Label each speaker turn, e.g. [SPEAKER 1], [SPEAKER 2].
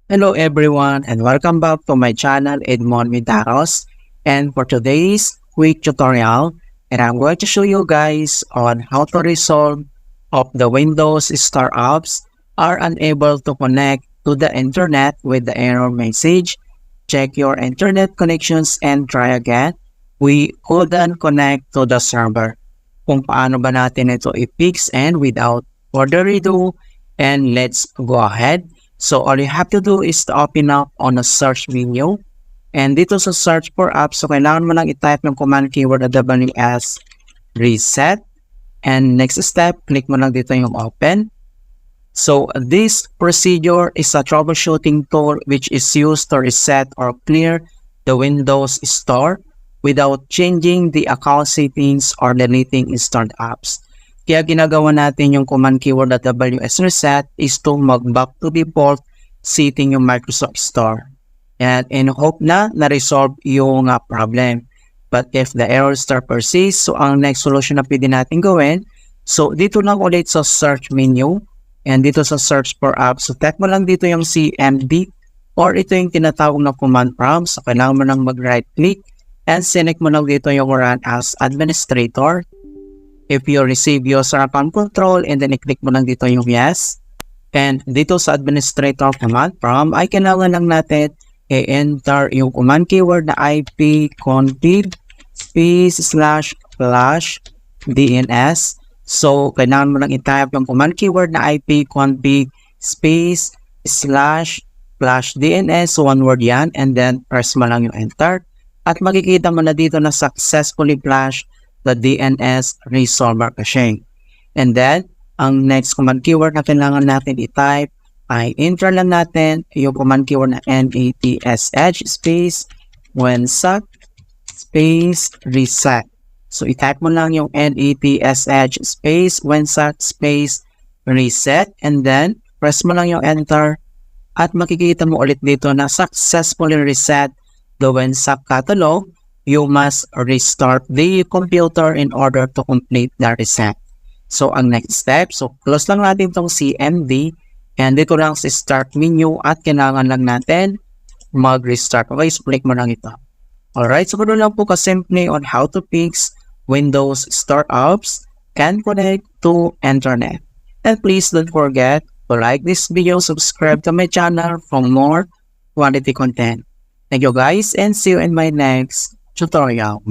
[SPEAKER 1] Hello everyone and welcome back to my channel Edmond Midaros, and for today's quick tutorial and I'm going to show you guys on how to resolve of the Windows startups are unable to connect to the internet with the error message. Check your internet connections and try again. We couldn't connect to the server. Kung paano ba natin ito i-fix, and without further ado, and let's go ahead. So all you have to do is to open up on a search menu. And dito sa search for apps, so kailangan mo lang i-type ng command keyword na WS reset. And next step, click mo lang dito yung open. So this procedure is a troubleshooting tool which is used to reset or clear the Windows Store without changing the account settings or deleting installed apps. Kaya ginagawa natin yung command keyword at WS reset is to mag-back to default setting yung Microsoft Store. And in hope na na-resolve yung problem. But if the error still persists, so ang next solution na pwede natin gawin, so dito lang ulit sa search menu and dito sa search for apps, so type mo lang dito yung CMD or ito yung tinatawag na command prompt. So kailangan mo lang mag-right click and select mo lang dito yung run as administrator. If you receive user account control and then i-click mo lang dito yung yes. And dito sa administrator command prompt ay kailangan lang natin i-enter yung command keyword na ipconfig //DNS. So kailangan mo lang i-type yung command keyword na ipconfig //DNS, one word yan, and then press mo lang yung enter. At makikita mo na dito na successfully flash the DNS resolver caching. And then, ang next command keyword na kailangan natin i-type ay enter lang natin yung command keyword na NATSH space WinSAC space reset. So, i-type mo lang yung NATSH space WinSAC space reset and then, press mo lang yung enter at makikita mo ulit dito na successfully reset the WinSAC catalog. You must restart the computer in order to complete the reset. So, ang next step, so close lang natin itong CMD and dito lang sa start menu at kailangan lang natin mag-restart. Okay, so click mo lang ito. Alright, so ganoon lang po kasimple on how to fix Windows startups can connect to internet. And please don't forget to like this video, subscribe to my channel for more quality content. Thank you guys and see you in my next tutorial.